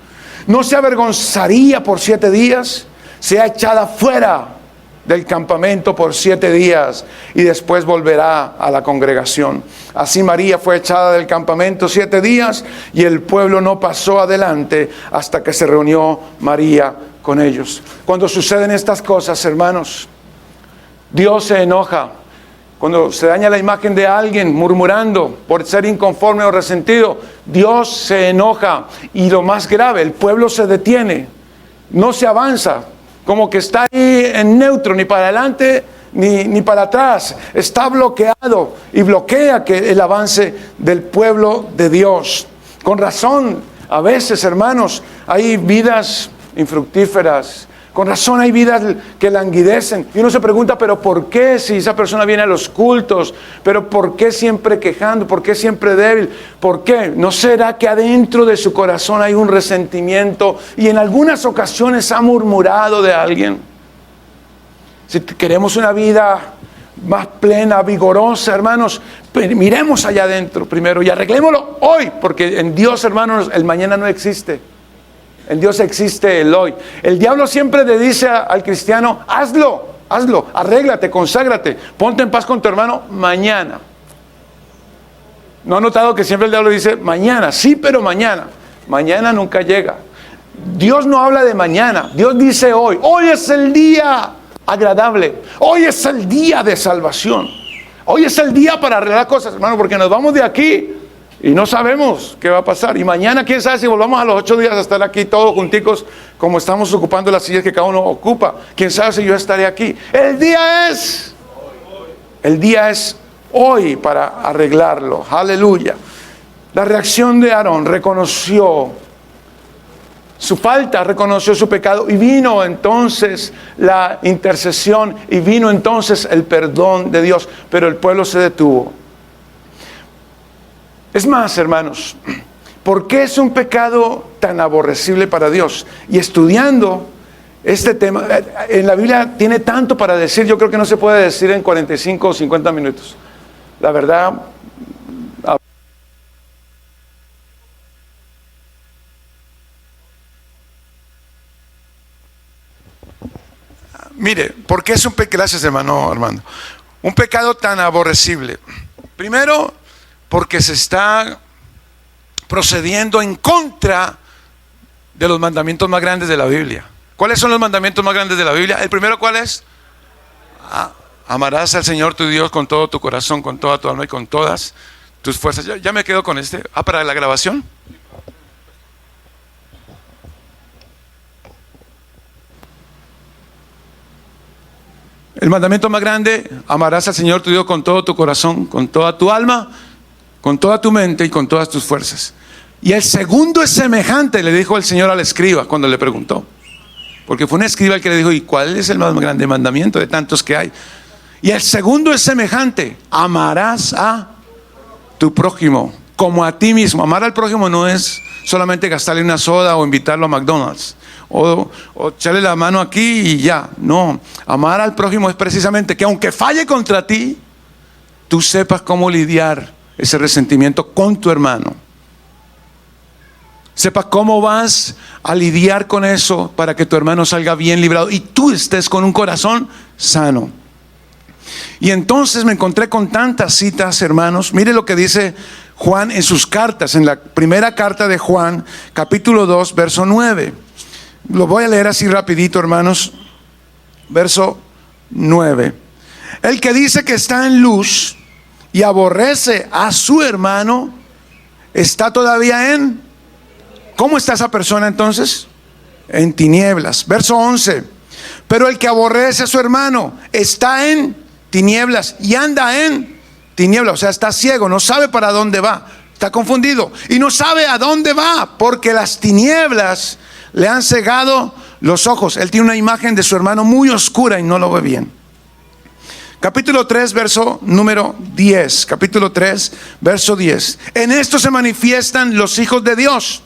¿no se avergonzaría por 7 días? Sea echada fuera del campamento por 7 días y después volverá a la congregación. Así María fue echada del campamento 7 días y el pueblo no pasó adelante hasta que se reunió María con ellos. Cuando suceden estas cosas, hermanos, Dios se enoja. Cuando se daña la imagen de alguien murmurando por ser inconforme o resentido, Dios se enoja. Y lo más grave, el pueblo se detiene, no se avanza, como que está ahí en neutro, ni para adelante ni para atrás. Está bloqueado y bloquea que el avance del pueblo de Dios. Con razón, a veces, hermanos, hay vidas infructíferas. Con razón hay vidas que languidecen. Y uno se pregunta, ¿pero por qué si esa persona viene a los cultos? ¿Pero por qué siempre quejando? ¿Por qué siempre débil? ¿Por qué? ¿No será que adentro de su corazón hay un resentimiento y en algunas ocasiones ha murmurado de alguien? Si queremos una vida más plena, vigorosa, hermanos, miremos allá adentro primero y arreglémoslo hoy, porque en Dios, hermanos, el mañana no existe. En Dios existe el hoy. El diablo siempre le dice al cristiano: hazlo, arréglate, conságrate, ponte en paz con tu hermano mañana. ¿No ha notado que siempre el diablo dice mañana? Sí, pero mañana. Mañana nunca llega. Dios no habla de mañana, Dios dice hoy. Hoy es el día agradable. Hoy es el día de salvación. Hoy es el día para arreglar cosas, hermano, porque nos vamos de aquí y no sabemos qué va a pasar. Y mañana, quién sabe si volvamos a los 8 días a estar aquí todos junticos como estamos ocupando las sillas que cada uno ocupa. Quién sabe si yo estaré aquí. El día es hoy para arreglarlo. Aleluya. La reacción de Aarón: reconoció su falta, reconoció su pecado, y vino entonces la intercesión y vino entonces el perdón de Dios. Pero el pueblo se detuvo. Es más, hermanos, ¿por qué es un pecado tan aborrecible para Dios? Y estudiando este tema, en la Biblia tiene tanto para decir, yo creo que no se puede decir en 45 o 50 minutos. La verdad, Mire, ¿por qué es un pecado? Gracias, hermano Armando. Un pecado tan aborrecible. Primero, porque se está procediendo en contra de los mandamientos más grandes de la Biblia. ¿Cuáles son los mandamientos más grandes de la Biblia? El primero, ¿cuál es? Amarás al Señor tu Dios con todo tu corazón, con toda tu alma y con todas tus fuerzas. Ya me quedo con este. Para la grabación. El mandamiento más grande: amarás al Señor tu Dios con todo tu corazón, con toda tu alma, con toda tu mente y con todas tus fuerzas. Y el segundo es semejante, le dijo el Señor al escriba cuando le preguntó. Porque fue un escriba el que le dijo: ¿y cuál es el más grande mandamiento de tantos que hay? Y el segundo es semejante: amarás a tu prójimo como a ti mismo. Amar al prójimo no es solamente gastarle una soda o invitarlo a McDonald's o echarle la mano aquí y ya. No, amar al prójimo es precisamente que aunque falle contra ti, tú sepas cómo lidiar ese resentimiento con tu hermano. Sepas cómo vas a lidiar con eso para que tu hermano salga bien librado y tú estés con un corazón sano. Y entonces me encontré con tantas citas, hermanos. Mire lo que dice Juan en sus cartas, en la primera carta de Juan, capítulo 2, verso 9. Lo voy a leer así rapidito, hermanos. Verso 9. El que dice que está en luz y aborrece a su hermano, está todavía en... ¿Cómo está esa persona entonces? En tinieblas. Verso 11. Pero el que aborrece a su hermano está en tinieblas y anda en tinieblas. O sea, está ciego, no sabe para dónde va. Está confundido y no sabe a dónde va porque las tinieblas le han cegado los ojos. Él tiene una imagen de su hermano muy oscura y no lo ve bien. Capítulo 3, verso número 10. Capítulo 3, verso 10. En esto se manifiestan los hijos de Dios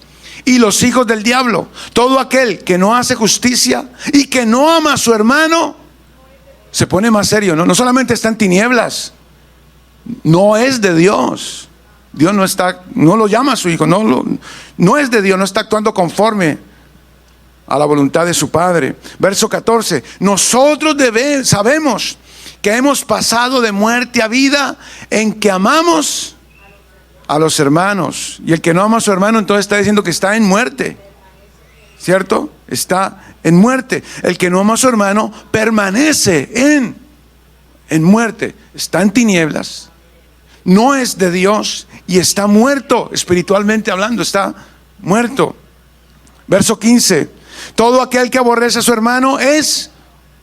y los hijos del diablo. Todo aquel que no hace justicia y que no ama a su hermano se pone más serio. No solamente está en tinieblas, no es de Dios. Dios no lo llama a su hijo, no es de Dios, no está actuando conforme a la voluntad de su Padre. Verso 14. Nosotros sabemos que hemos pasado de muerte a vida en que amamos a los hermanos. Y el que no ama a su hermano entonces está diciendo que está en muerte, ¿cierto? Está en muerte. El que no ama a su hermano permanece en muerte. Está en tinieblas, no es de Dios y está muerto, espiritualmente hablando, está muerto. Verso 15. Todo aquel que aborrece a su hermano es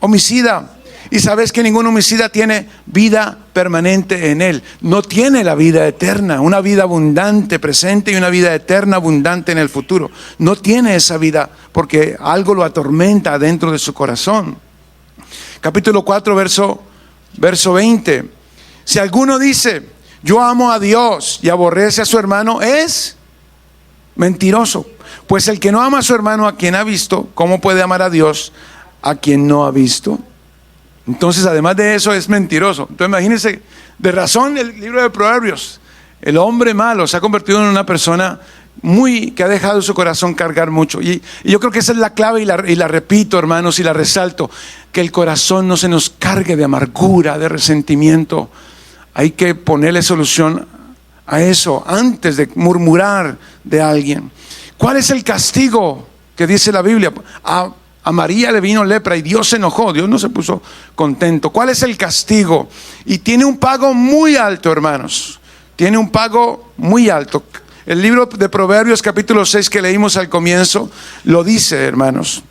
homicida. Y sabes que ningún homicida tiene vida permanente en él. No tiene la vida eterna, una vida abundante presente y una vida eterna abundante en el futuro. No tiene esa vida porque algo lo atormenta dentro de su corazón. Capítulo 4, verso 20. Si alguno dice: yo amo a Dios, y aborrece a su hermano, es mentiroso. Pues el que no ama a su hermano a quien ha visto, ¿cómo puede amar a Dios a quien no ha visto? Entonces, además de eso, es mentiroso. Entonces, imagínense, de razón el libro de Proverbios, el hombre malo se ha convertido en una persona que ha dejado su corazón cargar mucho. Y yo creo que esa es la clave, y la repito, hermanos, y la resalto: que el corazón no se nos cargue de amargura, de resentimiento. Hay que ponerle solución a eso antes de murmurar de alguien. ¿Cuál es el castigo que dice la Biblia? A María le vino lepra y Dios se enojó, Dios no se puso contento. ¿Cuál es el castigo? Y tiene un pago muy alto, hermanos. Tiene un pago muy alto. El libro de Proverbios, capítulo 6, que leímos al comienzo, lo dice, hermanos.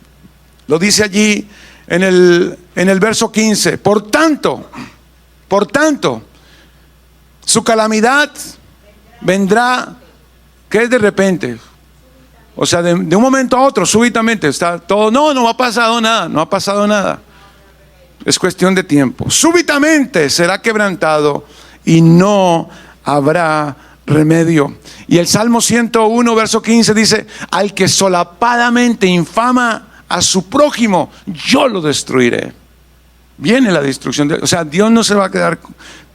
Lo dice allí en el verso 15. Por tanto, su calamidad vendrá, que es de repente. O sea, de un momento a otro, súbitamente, está todo, no ha pasado nada. Es cuestión de tiempo. Súbitamente será quebrantado y no habrá remedio. Y el Salmo 101, verso 15 dice: al que solapadamente infama a su prójimo, yo lo destruiré. Viene la destrucción. O sea, Dios no se va a quedar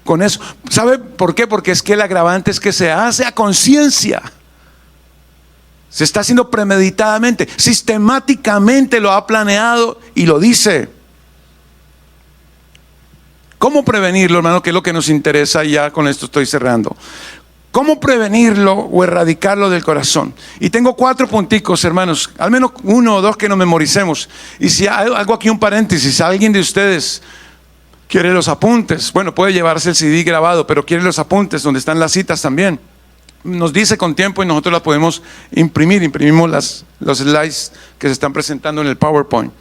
con eso. ¿Sabe por qué? Porque es que el agravante es que se hace a conciencia. Se está haciendo premeditadamente, sistemáticamente lo ha planeado y lo dice. ¿Cómo prevenirlo, hermano? Que es lo que nos interesa, y ya con esto estoy cerrando. ¿Cómo prevenirlo o erradicarlo del corazón? Y tengo 4 punticos, hermanos, al menos 1 o 2 que nos memoricemos. Y si hago aquí un paréntesis, si alguien de ustedes quiere los apuntes, bueno, puede llevarse el CD grabado, pero quiere los apuntes donde están las citas también. Nos dice con tiempo y nosotros las podemos imprimir. Imprimimos los slides que se están presentando en el PowerPoint.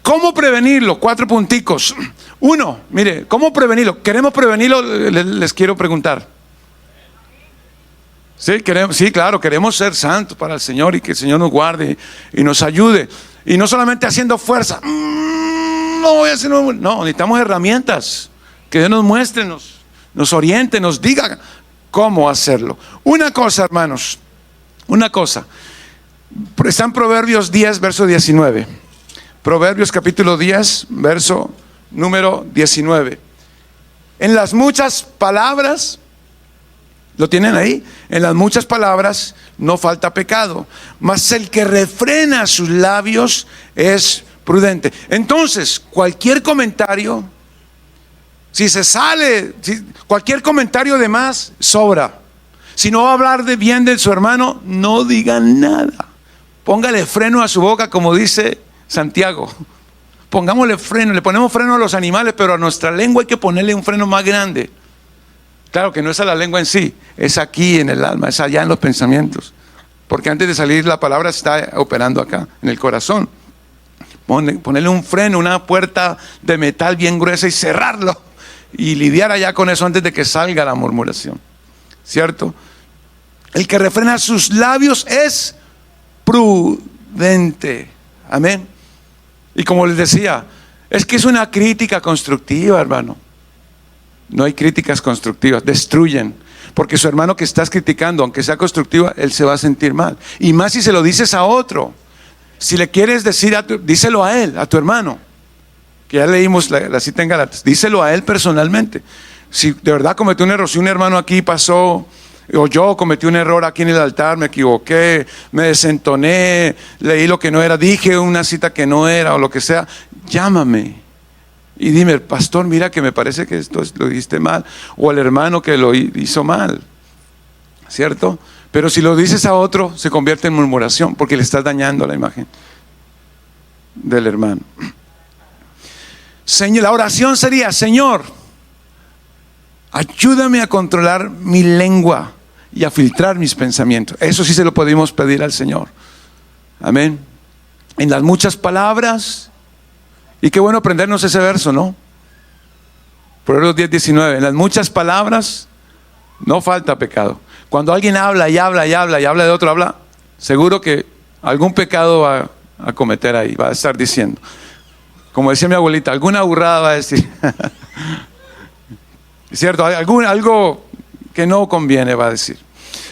¿Cómo prevenirlo? 4 punticos. 1, mire, ¿cómo prevenirlo? ¿Queremos prevenirlo? Les quiero preguntar. Sí, claro, queremos ser santos para el Señor y que el Señor nos guarde y nos ayude. Y no solamente haciendo fuerza. No voy a hacer. No, necesitamos herramientas. Que Dios nos muestre, nos oriente, nos diga cómo hacerlo. Una cosa, hermanos, una cosa. Está en Proverbios 10, verso 19. Proverbios capítulo 10, verso número 19. En las muchas palabras, ¿lo tienen ahí? En las muchas palabras no falta pecado, mas el que refrena sus labios es prudente. Entonces, cualquier comentario, cualquier comentario de más, sobra. Si no va a hablar de bien de su hermano, no diga nada. Póngale freno a su boca, como dice Santiago. Pongámosle freno, le ponemos freno a los animales, pero a nuestra lengua hay que ponerle un freno más grande. Claro que no es a la lengua en sí, es aquí en el alma, es allá en los pensamientos. Porque antes de salir la palabra está operando acá, en el corazón. Ponerle un freno, una puerta de metal bien gruesa y cerrarlo. Y lidiar allá con eso antes de que salga la murmuración. ¿Cierto? El que refrena sus labios es prudente. Amén. Y como les decía, es que es una crítica constructiva, hermano. No hay críticas constructivas, destruyen. Porque su hermano que estás criticando, aunque sea constructiva, él se va a sentir mal. Y más si se lo dices a otro. Si le quieres decir, díselo a él, a tu hermano. Que ya leímos la cita en Gálatas. Díselo a él personalmente. Si de verdad cometió un error, si un hermano aquí pasó, o yo cometí un error aquí en el altar, me equivoqué, me desentoné, leí lo que no era, dije una cita que no era, o lo que sea, llámame. Y dime, pastor, mira que me parece que esto lo dijiste mal. O el hermano que lo hizo mal. ¿Cierto? Pero si lo dices a otro, se convierte en murmuración, porque le estás dañando la imagen del hermano. La oración sería: Señor, ayúdame a controlar mi lengua y a filtrar mis pensamientos. Eso sí se lo podemos pedir al Señor. Amén. En las muchas palabras. Y qué bueno aprendernos ese verso, ¿no? Proverbios 10, 19. En las muchas palabras no falta pecado. Cuando alguien habla y habla y habla y habla de otro, habla, seguro que algún pecado va a cometer ahí, va a estar diciendo. Como decía mi abuelita, alguna burrada va a decir. ¿Cierto? Algo que no conviene va a decir.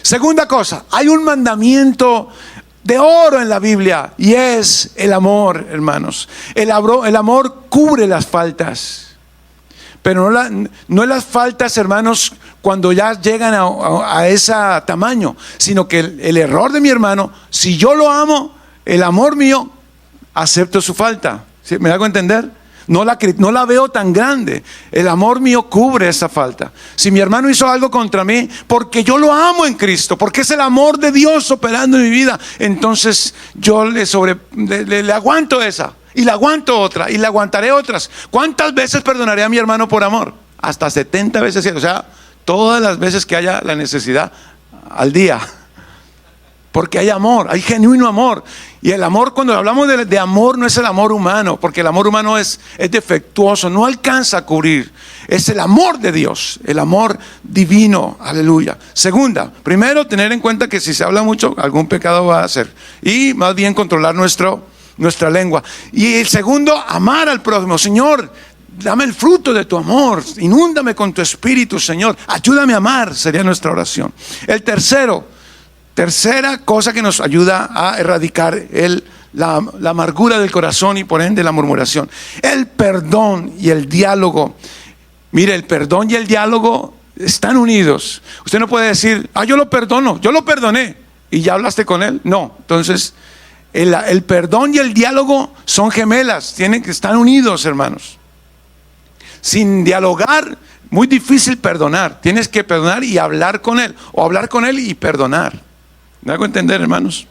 Segunda cosa, hay un mandamiento de oro en la Biblia, y es el amor, hermanos. El amor cubre las faltas, pero no las faltas, hermanos, cuando ya llegan a ese tamaño, sino que el error de mi hermano, si yo lo amo, el amor mío, acepto su falta. ¿Sí? ¿Me hago entender? No la veo tan grande. El amor mío cubre esa falta. Si mi hermano hizo algo contra mí, porque yo lo amo en Cristo, porque es el amor de Dios operando en mi vida, entonces yo le aguanto esa, y le aguanto otra, y le aguantaré otras. ¿Cuántas veces perdonaré a mi hermano por amor? Hasta 70 veces. O sea, todas las veces que haya la necesidad al día. Porque hay amor, hay genuino amor. Y el amor, cuando hablamos de amor, no es el amor humano, porque el amor humano es defectuoso, no alcanza a cubrir. Es el amor de Dios, el amor divino, aleluya. Segunda, primero, tener en cuenta que si se habla mucho, algún pecado va a hacer. Y más bien controlar nuestra lengua. Y el segundo, amar al prójimo. Señor, dame el fruto de tu amor, inúndame con tu espíritu, Señor. Ayúdame a amar, sería nuestra oración. El tercera cosa que nos ayuda a erradicar la amargura del corazón y por ende la murmuración: el perdón y el diálogo. Mire, el perdón y el diálogo están unidos. Usted no puede decir, yo lo perdono, yo lo perdoné, y ya hablaste con él. No, entonces el perdón y el diálogo son gemelas, tienen que estar unidos, hermanos. sin dialogar, muy difícil perdonar. Tienes que perdonar y hablar con él, o hablar con él y perdonar. ¿Me hago entender, hermanos?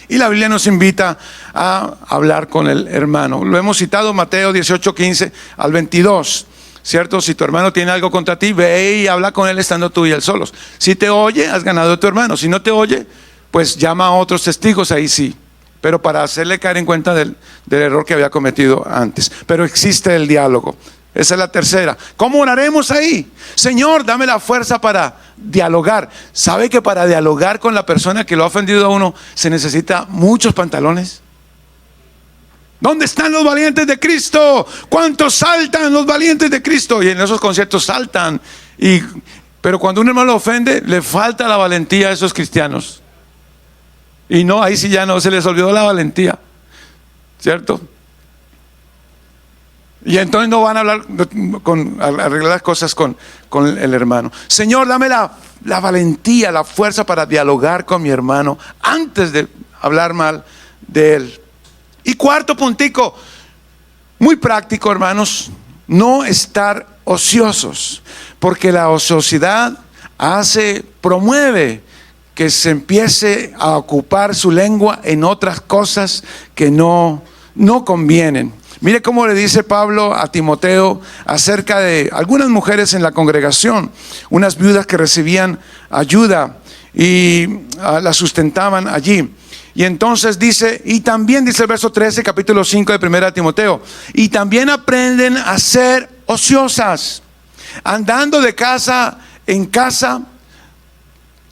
Y la Biblia nos invita a hablar con el hermano. Lo hemos citado, Mateo 18:15 al 22. ¿Cierto? Si tu hermano tiene algo contra ti, ve y habla con él estando tú y él solos. Si te oye, has ganado a tu hermano. Si no te oye, pues llama a otros testigos, ahí sí. Pero para hacerle caer en cuenta del error que había cometido antes. Pero existe el diálogo. Esa es la tercera. ¿Cómo oraremos ahí? Señor, dame la fuerza para dialogar. ¿Sabe que para dialogar con la persona que lo ha ofendido a uno se necesita muchos pantalones? ¿Dónde están los valientes de Cristo? ¿Cuántos saltan los valientes de Cristo? Y en esos conciertos saltan. Pero cuando un hermano lo ofende, le falta la valentía a esos cristianos. Y no, ahí sí ya no, se les olvidó la valentía. ¿Cierto? Y entonces no van a hablar, arreglar las cosas con el hermano. Señor, dame la valentía, la fuerza para dialogar con mi hermano antes de hablar mal de él. Y cuarto puntico, muy práctico, hermanos, no estar ociosos, porque la ociosidad promueve que se empiece a ocupar su lengua en otras cosas que no convienen. Mire cómo le dice Pablo a Timoteo acerca de algunas mujeres en la congregación, unas viudas que recibían ayuda y la sustentaban allí. Y entonces dice, y también dice el verso 13, capítulo 5 de 1 Timoteo, y también aprenden a ser ociosas, andando de casa en casa,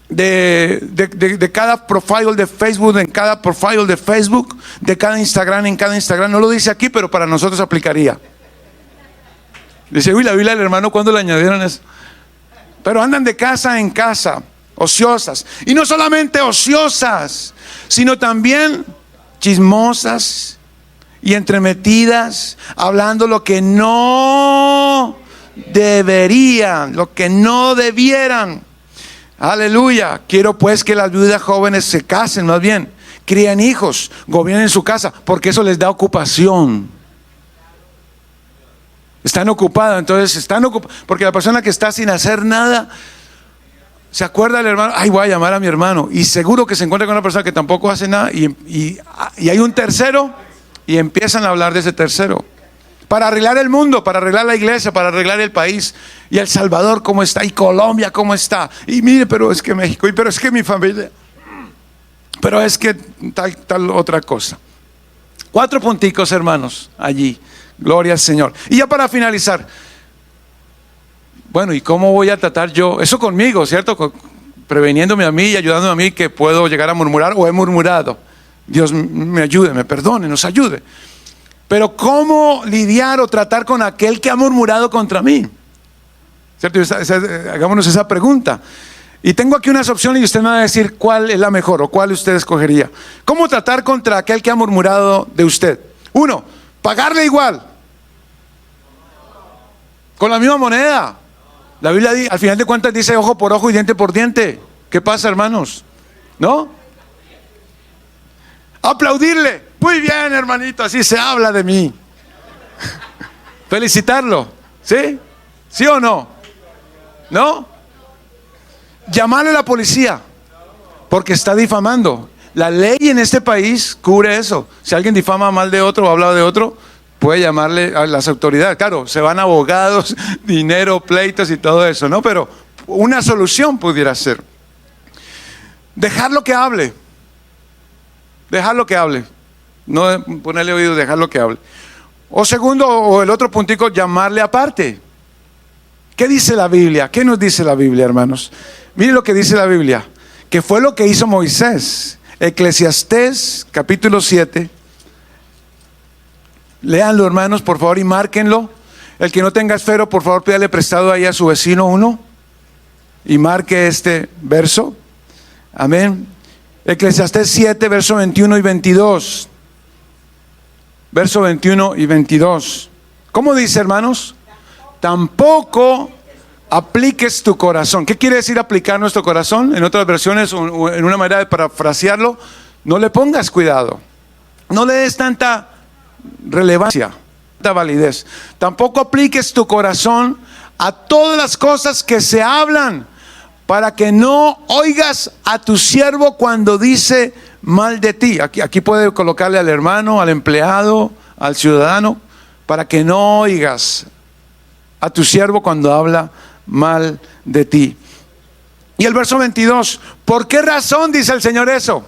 de cada profile de Facebook, en cada profile de Facebook, de cada Instagram en cada Instagram. No lo dice aquí, pero para nosotros aplicaría. Dice, uy, la Biblia del hermano, ¿cuándo le añadieron eso? Pero andan de casa en casa, ociosas. Y no solamente ociosas, sino también chismosas y entremetidas, hablando lo que no deberían, lo que no debieran. Aleluya. Quiero pues que las viudas jóvenes se casen, más bien, críen hijos, gobiernen su casa, porque eso les da ocupación. Están ocupados, entonces porque la persona que está sin hacer nada, se acuerda del hermano, ay, voy a llamar a mi hermano, y seguro que se encuentra con una persona que tampoco hace nada, y hay un tercero, y empiezan a hablar de ese tercero. Para arreglar el mundo, para arreglar la iglesia, para arreglar el país. Y El Salvador cómo está, y Colombia cómo está. Y mire, pero es que México, pero es que mi familia, pero es que tal otra cosa. 4 punticos, hermanos, allí. Gloria al Señor. Y ya para finalizar, bueno, ¿y cómo voy a tratar yo? Eso conmigo, ¿cierto? Preveniéndome a mí y ayudándome a mí que puedo llegar a murmurar o he murmurado. Dios me ayude, me perdone, nos ayude. Pero ¿cómo lidiar o tratar con aquel que ha murmurado contra mí? ¿Cierto? Hagámonos esa pregunta. Y tengo aquí unas opciones y usted me va a decir cuál es la mejor o cuál usted escogería. ¿Cómo tratar contra aquel que ha murmurado de usted? 1, pagarle igual. Con la misma moneda. La Biblia al final de cuentas dice ojo por ojo y diente por diente. ¿Qué pasa, hermanos? ¿No? Aplaudirle. Muy bien, hermanito, así se habla de mí. Felicitarlo. ¿Sí? ¿Sí o no? ¿No? Llamarle a la policía porque está difamando. La ley en este país cubre eso. Si alguien difama mal de otro o habla de otro, puede llamarle a las autoridades. Claro, se van abogados, dinero, pleitos y todo eso, ¿no? Pero una solución pudiera ser dejarlo que hable. Dejarlo que hable. No ponerle oído, dejarlo que hable. O segundo, o el otro puntico, llamarle aparte. ¿Qué dice la Biblia? ¿Qué nos dice la Biblia, hermanos? Mire lo que dice la Biblia, que fue lo que hizo Moisés. Eclesiastés, capítulo 7. Léanlo, hermanos, por favor, y márquenlo. El que no tenga esfero, por favor, pídale prestado ahí a su vecino uno y marque este verso. Amén. Eclesiastés 7, verso 21 y 22. Verso 21 y 22. ¿Cómo dice, hermanos? Tampoco apliques tu corazón. ¿Qué quiere decir aplicar nuestro corazón? En otras versiones, o en una manera de parafrasearlo, no le pongas cuidado. No le des tanta relevancia validez. Tampoco apliques tu corazón a todas las cosas que se hablan, para que no oigas a tu siervo cuando dice mal de ti. Aquí puede colocarle al hermano, al empleado, al ciudadano, para que no oigas a tu siervo cuando habla mal de ti. Y el verso 22, ¿por qué razón dice el Señor eso?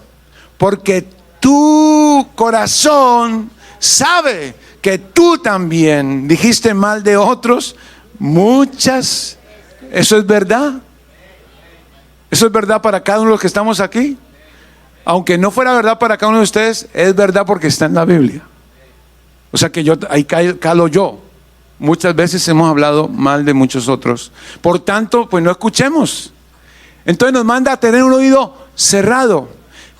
Porque tu corazón sabe que tú también dijiste mal de otros muchas. ¿Eso es verdad? ¿Eso es verdad para cada uno de los que estamos aquí? Aunque no fuera verdad para cada uno de ustedes, es verdad porque está en la Biblia. O sea que ahí calo yo. Muchas veces hemos hablado mal de muchos otros. Por tanto, pues no escuchemos. Entonces nos manda a tener un oído cerrado.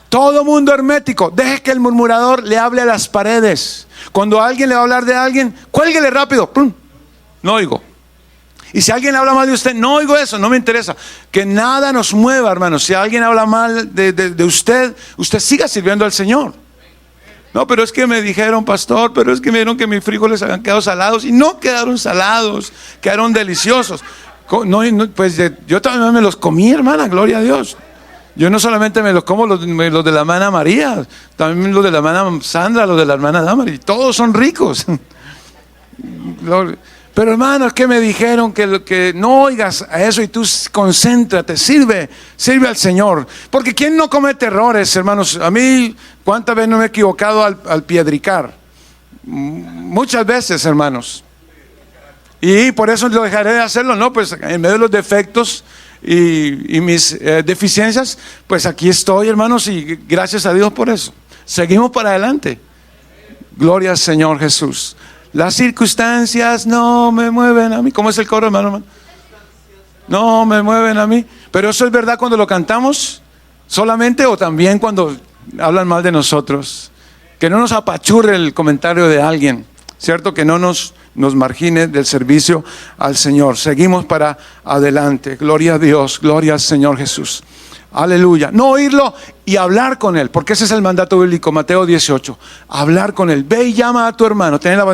Todo mundo hermético. Deje que el murmurador le hable a las paredes. Cuando alguien le va a hablar de alguien, cuélguele rápido. ¡Pum! No oigo. Y si alguien habla mal de usted, no oigo eso, no me interesa. Que nada nos mueva, hermanos. Si alguien habla mal de usted, usted siga sirviendo al Señor. No, pero es que me dijeron, pastor, pero es que me dijeron que mis frijoles habían quedado salados. Y no quedaron salados, quedaron deliciosos. No, pues yo también me los comí, hermana, gloria a Dios. Yo no solamente me los como los de la hermana María, también los de la hermana Sandra, los de la hermana Damari. Todos son ricos. Pero hermanos, que me dijeron que no oigas a eso y tú concéntrate, sirve al Señor. Porque ¿quién no comete errores, hermanos? A mí, ¿cuántas veces no me he equivocado al piedricar? Muchas veces, hermanos. Y por eso lo dejaré de hacerlo, ¿no? Pues en medio de los defectos y mis deficiencias, pues aquí estoy, hermanos, y gracias a Dios por eso. Seguimos para adelante. Gloria al Señor Jesús. Las circunstancias no me mueven a mí. ¿Cómo es el coro, hermano? No me mueven a mí. Pero eso es verdad cuando lo cantamos solamente, o también cuando hablan mal de nosotros. Que no nos apachurre el comentario de alguien, ¿cierto? Que no nos margine del servicio al Señor. Seguimos para adelante. Gloria a Dios, gloria al Señor Jesús. Aleluya. No oírlo y hablar con él, porque ese es el mandato bíblico, Mateo 18. Hablar con él. Ve y llama a tu hermano. Ten la valentía.